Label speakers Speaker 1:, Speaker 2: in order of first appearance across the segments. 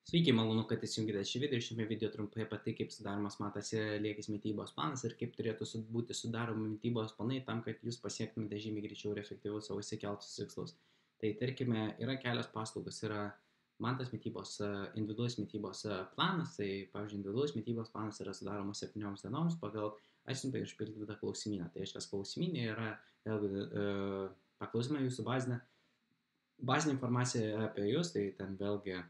Speaker 1: Sveiki, malonu, kad įsijungėte šį video. Šiame video trumpai apie tai, kaip sudaromas matosi liekis mitybos planas ir kaip turėtų būti sudaromi mitybos planai tam, kad jūs pasiektumėte žymiai greičiau ir efektyviau savo įsikeltus tikslus. Tai tarkime, yra kelios paslaugos. Yra mantas mitybos, individualus mitybos planas. Tai, pavyzdžiui, individualus mitybos planas yra sudaromas 7 dienoms pagal atsiuntą ir išpildytą klausimyną. Tai reiškia, klausimynė yra vėlgi paklausimai jūsų bazinė informacija apie jūs, tai ten vėlgi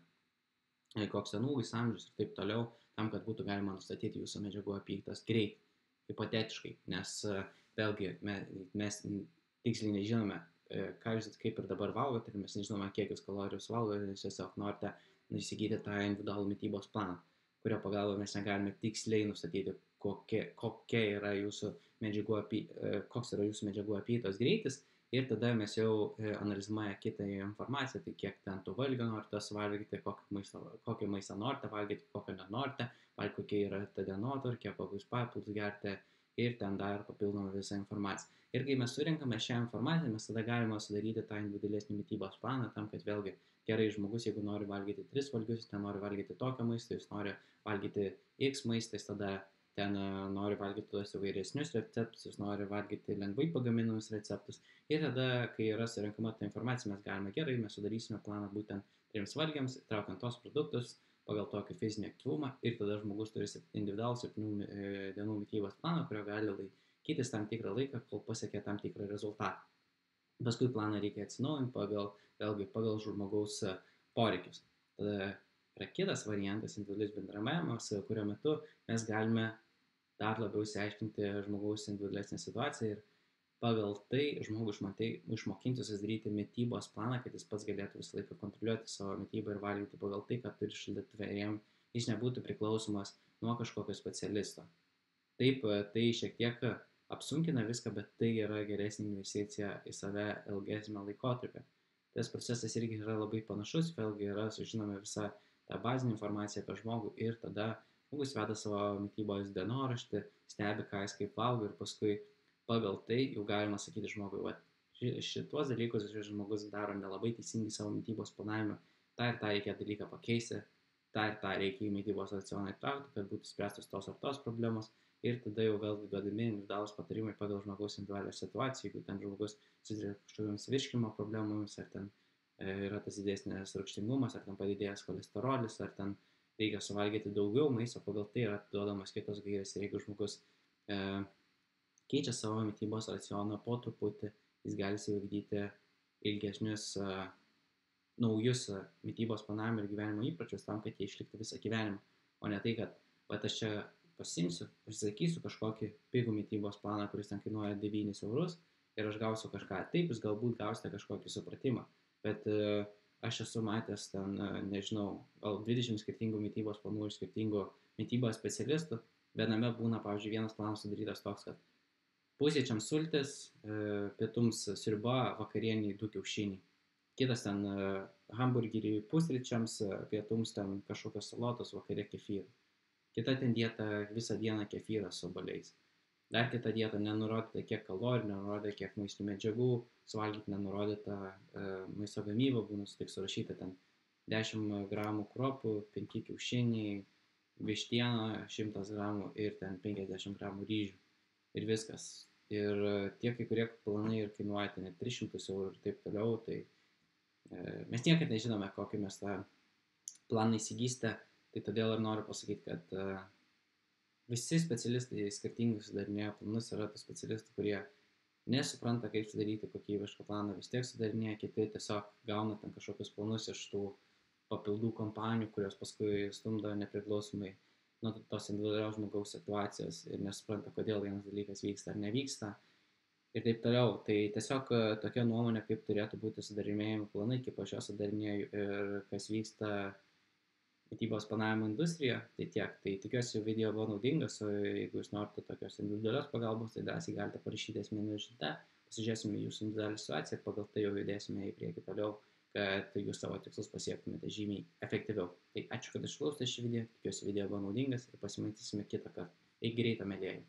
Speaker 1: koks ten ūgis, amžius ir taip toliau, tam, kad būtų galima nustatyti jūsų medžiagų apykaitos greitį, hipotetiškai, nes vėlgi mes tiksliai nežinome, ką jūs kaip ir dabar valgote, ir mes nežinome, kiek jūs kalorijus valgote, jūs tiesiog norite įsigyti tą individualų mitybos planą, kurio pagalba mes negalime tiksliai nustatyti, koks yra jūsų medžiagų apykaitos greitis. Ir tada mes jau analizuojame kitą informaciją, tai kiek ten tų valgio norite suvalgyti, kokį maistą norite valgyti, kokio nenorite, kokia yra ta dienotvarkė, kokius papildus gerti ir ten dar papildomą visą informaciją. Ir kai mes surinkame šią informaciją, mes tada galime sudaryti tą individualesnį mitybos planą tam, kad vėlgi gerai žmogus, jeigu nori valgyti 3 valgius, ten nori valgyti tokio maisto, jis nori valgyti X maistais, tada ten nori valgyti tuos įvairesnius receptus, jis nori valgyti lengvai pagaminamus receptus. Ir tada, kai yra surinkama ta informacija, mes galime gerai, mes sudarysime planą būtent 3 valgiams, traukiant tos produktus pagal tokį fizinį aktyvumą. Ir tada žmogus turi individualų 7 dienų mitybos planą, kurio gali laikytis tam tikrą laiką, kol pasiekia tam tikrą rezultatą. Paskui planą reikia atsinaujinti pagal žmogaus poreikius. Tada yra kitas variantas, individualus bendravimas, kurio metu mes galime dar labiau išsiaiškinti žmogaus individualesnę situaciją ir pagal tai žmogų išmokinti susidaryti mitybos planą, kad jis pats galėtų visą laiką kontroliuoti savo mitybą ir valgyti pagal tai, kad turi šaldytuve ir jis nebūtų priklausomas nuo kažkokio specialisto. Taip, tai šiek tiek apsunkina viską, bet tai yra geresnė investicija į save ilgesnį laikotarpį. Tas procesas irgi yra labai panašus, vėlgi yra sužinome visą tą bazinę informaciją apie žmogų ir tada žmogus veda savo mitybos dienoraštį, stebi, ką jis kaip valgo ir paskui pagal tai jau galima sakyti žmogui, šituos dalykus žmogus daro nelabai teisingai savo mitybos planavimą, tą ir tą reikia dalyką pakeisti, tą ir tą reikia į mitybos racioną įtraukti, kad būtų spręstos tos ar tos problemos ir tada jau vėlgi duodami individualūs patarimai pagal žmogaus individualią situaciją, jeigu ten žmogus susiduria kažkokiamis virškinimo problemomis, ar ten yra tas didesnis rūgštingumas, ar ten padidėjęs cholesterolis, ar ten reikia suvalgyti daugiau maisto, pagal tai yra duodamas kitos gairės. Ir jeigu žmogus keičia savo mitybos racioną po truputį, jis gali įvykdyti ilgesnius naujus mitybos planavimo ir gyvenimo įpročius tam, kad jie išliktų visą gyvenimą. O ne tai, kad aš čia pasimsiu, užsisakysiu kažkokį pigų mitybos planą, kuris ten kainuoja 9 eurus ir aš gausiu kažką. Taip, jūs galbūt gausite kažkokį supratimą, bet aš esu matęs ten, nežinau, gal 20 skirtingų mitybos planų ir skirtingų mitybos specialistų. Viename būna, pavyzdžiui, vienas planas sudarytas toks, kad pusryčiams sultis, pietums sriuba, vakarieniai 2 kiaušiniai. Kitas ten hamburgerį pusryčiams, pietums ten kažkokios salotos, vakarė kefyrą. Kita ten dieta visą dieną kefyras su obuoliais. Dar kita dieta nenurodyta kiek kalorijų, nenurodyta kiek maistinių medžiagų, suvalgyti nenurodyta maisto gamyba, būna tik surašyta ten 10 gramų kruopų, 5 kiaušiniai, vištiena 100 gramų ir ten 50 gramų ryžių. Ir viskas. Ir tie kai kurie planai ir kainuoja net 300 eurų ir taip toliau, tai mes niekad nežinome, kokį mes tą planą įsigysite, tai todėl ir noriu pasakyti, kad visi specialistai skirtingai sudarinėja planus, yra tų specialistų, kurie nesupranta, kaip sudaryti kokybišką planą, vis tiek sudarinėja, kiti tiesiog gauna ten kažkokius planus iš tų papildų kompanijų, kurios paskui stumdo nepriklausomai nuo tos individualios žmogaus situacijos ir nesupranta, kodėl vienas dalykas vyksta ar nevyksta ir taip toliau. Tai tiesiog tokia nuomonė, kaip turėtų būti sudarinėjami planai, kaip aš juos sudarinėju ir kas vyksta mitybos planavimo industrija, tai tiek. Tai tikiuosi video buvo naudingas, o jeigu jūs norite tokios individualios pagalbos, tai drąsiai galite parašyti asmeninę žinutę, pasižiūrėsime jūsų individualią situaciją ir pagal tai jau judėsime į priekį toliau, kad jūs savo tikslus pasiektumėte žymiai efektyviau. Tai ačiū, kad išklausėte šį video, tikiuosi video buvo naudingas ir pasimatysime kitą kartą. Eik greitą, mėlyjeji.